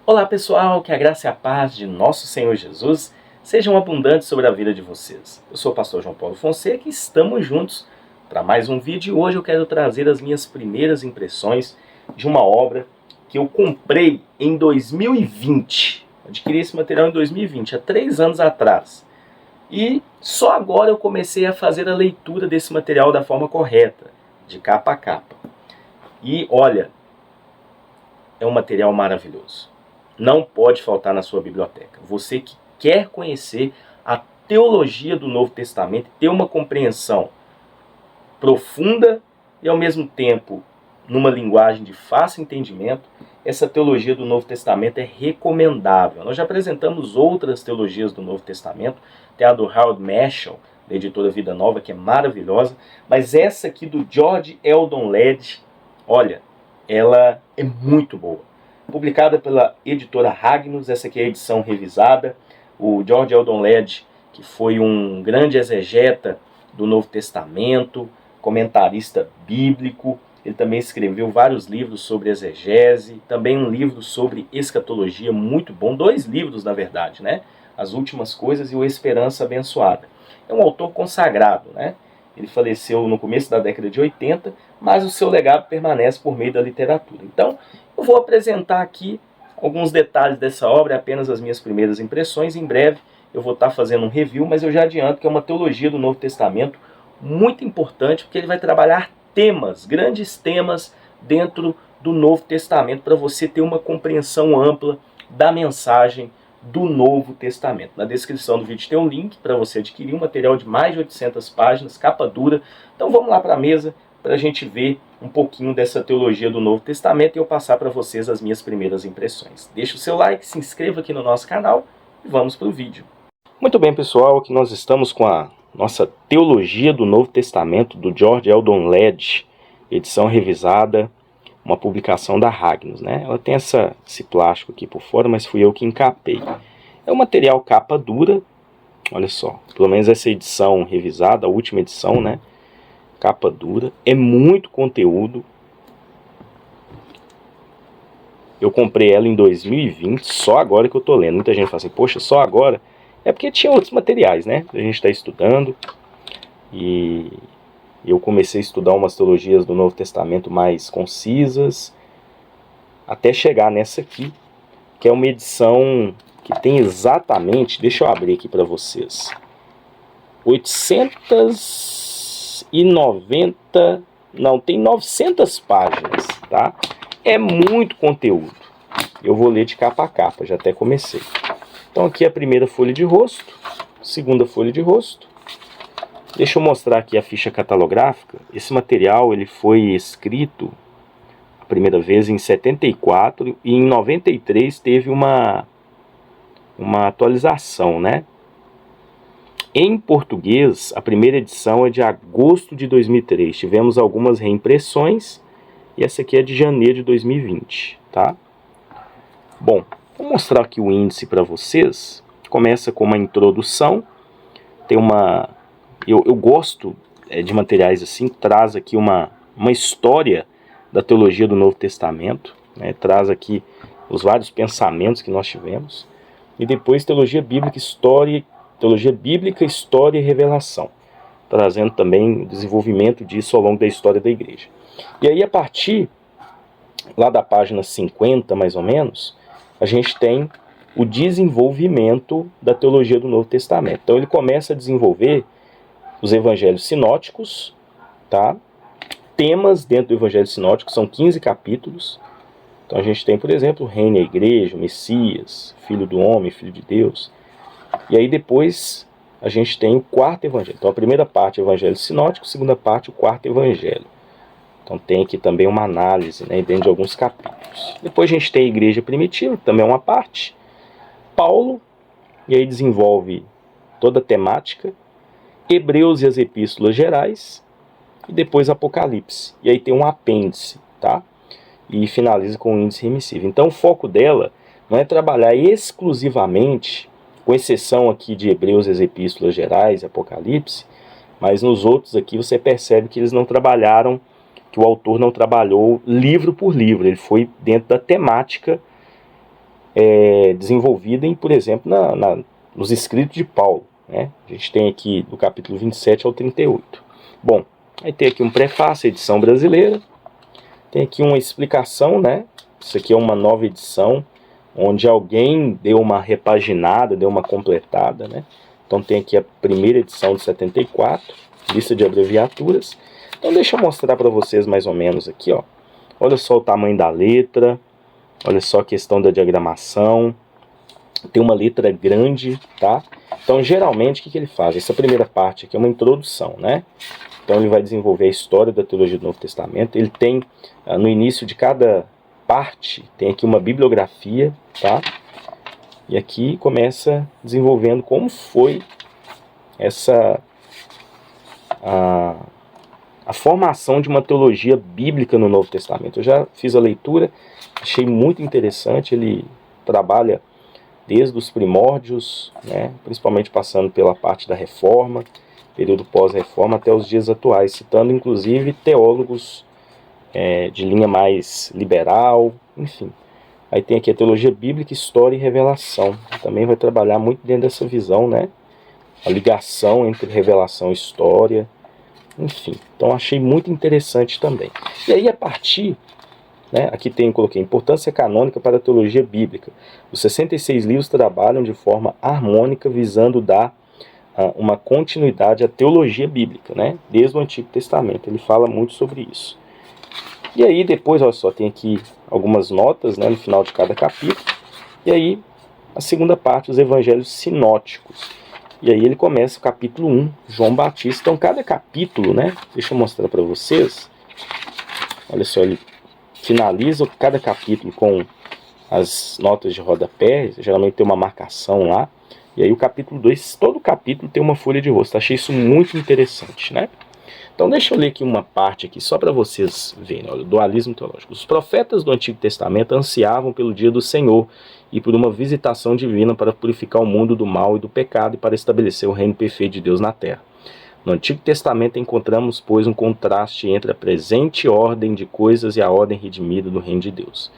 Olá pessoal, que a graça e a paz de nosso Senhor Jesus sejam abundantes sobre a vida de vocês. Eu sou o pastor João Paulo Fonseca e estamos juntos para mais um vídeo. E hoje eu quero trazer as minhas primeiras impressões de uma obra que eu comprei em 2020. Adquiri esse material em 2020, há 3 anos atrás. E só agora eu comecei a fazer a leitura desse material da forma correta, de capa a capa. E olha, é um material maravilhoso. Não pode faltar na sua biblioteca. Você que quer conhecer a teologia do Novo Testamento, ter uma compreensão profunda e ao mesmo tempo numa linguagem de fácil entendimento, essa teologia do Novo Testamento é recomendável. Nós já apresentamos outras teologias do Novo Testamento, tem a do Harold Marshall, da editora Vida Nova, que é maravilhosa, mas essa aqui do George Eldon Ladd, olha, ela é muito boa. Publicada pela editora Ragnos, essa aqui é a edição revisada. O George Eldon Ladd, que foi um grande exegeta do Novo Testamento, comentarista bíblico, ele também escreveu vários livros sobre exegese, também um livro sobre escatologia muito bom, 2 livros na verdade, né? As Últimas Coisas e o Esperança Abençoada. É um autor consagrado, né? Ele faleceu no começo da década de 80, mas o seu legado permanece por meio da literatura. Então, eu vou apresentar aqui alguns detalhes dessa obra, apenas as minhas primeiras impressões. Em breve eu vou estar fazendo um review, mas eu já adianto que é uma teologia do Novo Testamento muito importante, porque ele vai trabalhar temas, grandes temas dentro do Novo Testamento, para você ter uma compreensão ampla da mensagem do Novo Testamento. Na descrição do vídeo tem um link para você adquirir um material de mais de 800 páginas, capa dura. Então vamos lá para a mesa para a gente ver um pouquinho dessa teologia do Novo Testamento e eu passar para vocês as minhas primeiras impressões. Deixe o seu like, se inscreva aqui no nosso canal e vamos para o vídeo. Muito bem, pessoal, aqui nós estamos com a nossa teologia do Novo Testamento do George Eldon Ladd, edição revisada, uma publicação da Ragnos, né? Ela tem esse plástico aqui por fora, mas fui eu que encapei. É um material capa dura, olha só, pelo menos essa edição revisada, a última edição, né? Capa dura, é muito conteúdo. Eu comprei ela em 2020, só agora que eu tô lendo. Muita gente fala assim, poxa, só agora? É porque tinha outros materiais, né? A gente está estudando e eu comecei a estudar umas teologias do Novo Testamento mais concisas, até chegar nessa aqui, que é uma edição que tem exatamente, deixa eu abrir aqui para vocês, 890, não, tem 900 páginas, tá? É muito conteúdo. Eu vou ler de capa a capa, já até comecei. Então aqui é a primeira folha de rosto, segunda folha de rosto. Deixa eu mostrar aqui a ficha catalográfica. Esse material ele foi escrito a primeira vez em 74 e em 93 teve uma atualização, né? Em português, a primeira edição é de agosto de 2003. Tivemos algumas reimpressões e essa aqui é de janeiro de 2020, tá? Bom, vou mostrar aqui o índice para vocês. Começa com uma introdução. Tem uma... Eu gosto de materiais assim, que traz aqui uma história da teologia do Novo Testamento, né? Traz aqui os vários pensamentos que nós tivemos. E depois teologia bíblica, história e revelação, trazendo também o desenvolvimento disso ao longo da história da igreja. E aí a partir lá da página 50 mais ou menos, a gente tem o desenvolvimento da teologia do Novo Testamento. Então ele começa a desenvolver os evangelhos sinóticos, tá? Temas dentro do evangelho sinótico, são 15 capítulos. Então a gente tem, por exemplo, o reino e a igreja, o Messias, filho do homem, filho de Deus. E aí depois a gente tem o quarto evangelho. Então a primeira parte é o evangelho sinótico, a segunda parte o quarto evangelho. Então tem aqui também uma análise, né, dentro de alguns capítulos. Depois a gente tem a igreja primitiva, que também é uma parte. Paulo, e aí desenvolve toda a temática. Hebreus e as epístolas gerais. E depois Apocalipse. E aí tem um apêndice, tá? E finaliza com o índice remissivo. Então o foco dela não é trabalhar exclusivamente, com exceção aqui de Hebreus e as epístolas gerais e Apocalipse, mas nos outros aqui você percebe que eles não trabalharam, que o autor não trabalhou livro por livro, ele foi dentro da temática desenvolvida, por exemplo, nos escritos de Paulo, né? A gente tem aqui do capítulo 27 ao 38. Bom, aí tem aqui um prefácio, edição brasileira. Tem aqui uma explicação, né? Isso aqui é uma nova edição, onde alguém deu uma repaginada, deu uma completada, né? Então tem aqui a primeira edição de 74, lista de abreviaturas. Então deixa eu mostrar para vocês mais ou menos aqui, ó. Olha só o tamanho da letra, olha só a questão da diagramação. Tem uma letra grande, tá? Então geralmente o que ele faz? Essa primeira parte aqui é uma introdução, né? Então ele vai desenvolver a história da teologia do Novo Testamento. Ele tem, no início de cada parte, tem aqui uma bibliografia, tá? E aqui começa desenvolvendo como foi a formação de uma teologia bíblica no Novo Testamento. Eu já fiz a leitura, achei muito interessante. Ele trabalha desde os primórdios, né, principalmente passando pela parte da Reforma, período pós-Reforma, até os dias atuais, citando inclusive teólogos de linha mais liberal, enfim. Aí tem aqui a teologia bíblica, história e revelação. Também vai trabalhar muito dentro dessa visão, né? A ligação entre revelação e história, enfim. Então achei muito interessante também. E aí a partir, né, aqui coloquei importância canônica para a teologia bíblica. Os 66 livros trabalham de forma harmônica, visando dar uma continuidade à teologia bíblica, né? Desde o Antigo Testamento. Ele fala muito sobre isso. E aí depois, olha só, tem aqui algumas notas, né, no final de cada capítulo. E aí a segunda parte, os evangelhos sinóticos. E aí ele começa o capítulo 1, João Batista. Então cada capítulo, né, deixa eu mostrar para vocês. Olha só, ele finaliza cada capítulo com as notas de rodapé. Geralmente tem uma marcação lá. E aí o capítulo 2, todo capítulo tem uma folha de rosto. Achei isso muito interessante, né? Então deixa eu ler aqui uma parte aqui, só para vocês verem, olha, o dualismo teológico. Os profetas do Antigo Testamento ansiavam pelo dia do Senhor e por uma visitação divina para purificar o mundo do mal e do pecado e para estabelecer o reino perfeito de Deus na terra. No Antigo Testamento encontramos, pois, um contraste entre a presente ordem de coisas e a ordem redimida do reino de Deus.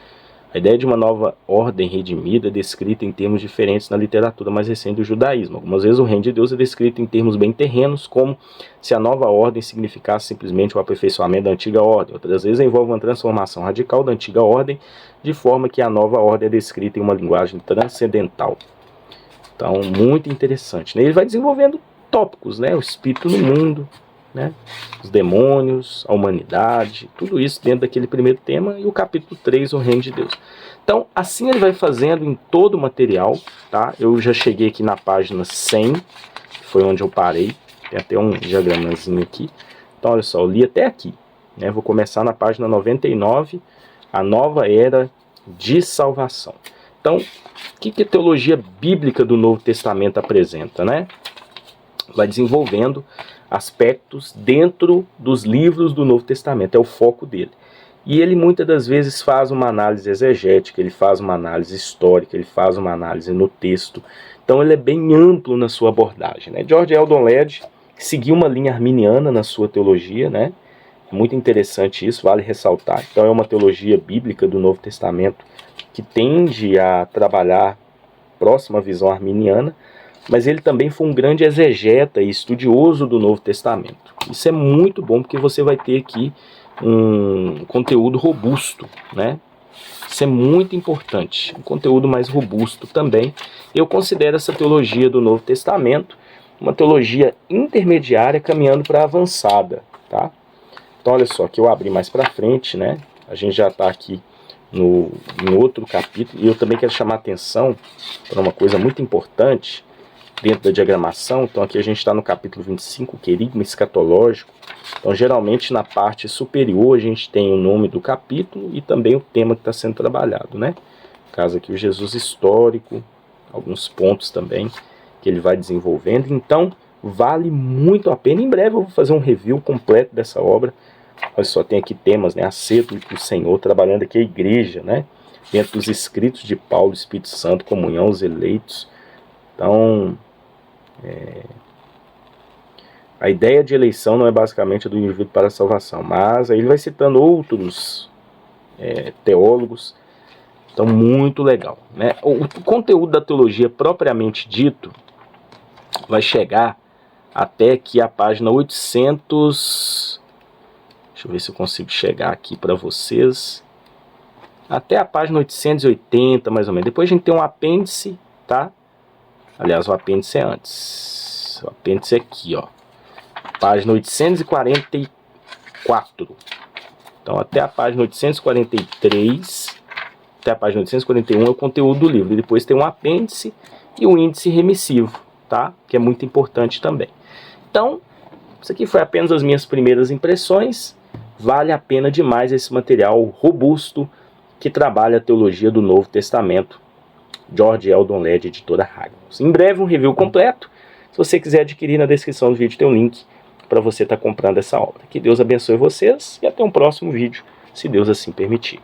A ideia de uma nova ordem redimida é descrita em termos diferentes na literatura mais recente do judaísmo. Algumas vezes o reino de Deus é descrito em termos bem terrenos, como se a nova ordem significasse simplesmente o aperfeiçoamento da antiga ordem. Outras vezes envolve uma transformação radical da antiga ordem, de forma que a nova ordem é descrita em uma linguagem transcendental. Então, muito interessante, né? Ele vai desenvolvendo tópicos, né? O espírito no mundo, né? Os demônios, a humanidade, tudo isso dentro daquele primeiro tema, e o capítulo 3, o reino de Deus. Então, assim ele vai fazendo em todo o material, tá? Eu já cheguei aqui na página 100, que foi onde eu parei, tem até um diagramazinho aqui. Então, olha só, eu li até aqui, né? Vou começar na página 99, a nova era de salvação. Então, o que a teologia bíblica do Novo Testamento apresenta, né? Vai desenvolvendo aspectos dentro dos livros do Novo Testamento, é o foco dele. E ele muitas das vezes faz uma análise exegética, ele faz uma análise histórica, ele faz uma análise no texto. Então ele é bem amplo na sua abordagem, né? George Eldon Ladd seguiu uma linha arminiana na sua teologia, né? Muito interessante isso, vale ressaltar. Então é uma teologia bíblica do Novo Testamento que tende a trabalhar próxima à visão arminiana, mas ele também foi um grande exegeta e estudioso do Novo Testamento. Isso é muito bom, porque você vai ter aqui um conteúdo robusto, né? Isso é muito importante, um conteúdo mais robusto também. Eu considero essa teologia do Novo Testamento uma teologia intermediária caminhando para avançada, tá? Então olha só, que eu abri mais para frente, né? A gente já está aqui em outro capítulo, e eu também quero chamar a atenção para uma coisa muito importante dentro da diagramação. Então aqui a gente está no capítulo 25, querigma escatológico. Então geralmente na parte superior a gente tem o nome do capítulo e também o tema que está sendo trabalhado, né? No caso aqui o Jesus histórico, alguns pontos também que ele vai desenvolvendo. Então vale muito a pena. Em breve eu vou fazer um review completo dessa obra. Olha só, tem aqui temas, né? Acerto do Senhor, trabalhando aqui a igreja, né? Dentro dos escritos de Paulo, Espírito Santo, comunhão, os eleitos. Então, a ideia de eleição não é basicamente do indivíduo para a salvação, mas aí ele vai citando outros teólogos Então, muito legal, né? O conteúdo da teologia propriamente dito vai chegar até aqui a página 800... Deixa eu ver se eu consigo chegar aqui para vocês. Até a página 880, mais ou menos. Depois a gente tem um apêndice, tá? Aliás, o apêndice é antes. O apêndice é aqui, ó. Página 844. Então, até a página 843, até a página 841 é o conteúdo do livro. E depois tem um apêndice e um índice remissivo, tá? Que é muito importante também. Então, isso aqui foi apenas as minhas primeiras impressões. Vale a pena demais esse material robusto que trabalha a teologia do Novo Testamento. George Eldon Led, editora Ragnos. Em breve um review completo. Se você quiser adquirir, na descrição do vídeo tem um link para você estar comprando essa obra. Que Deus abençoe vocês e até um próximo vídeo, se Deus assim permitir.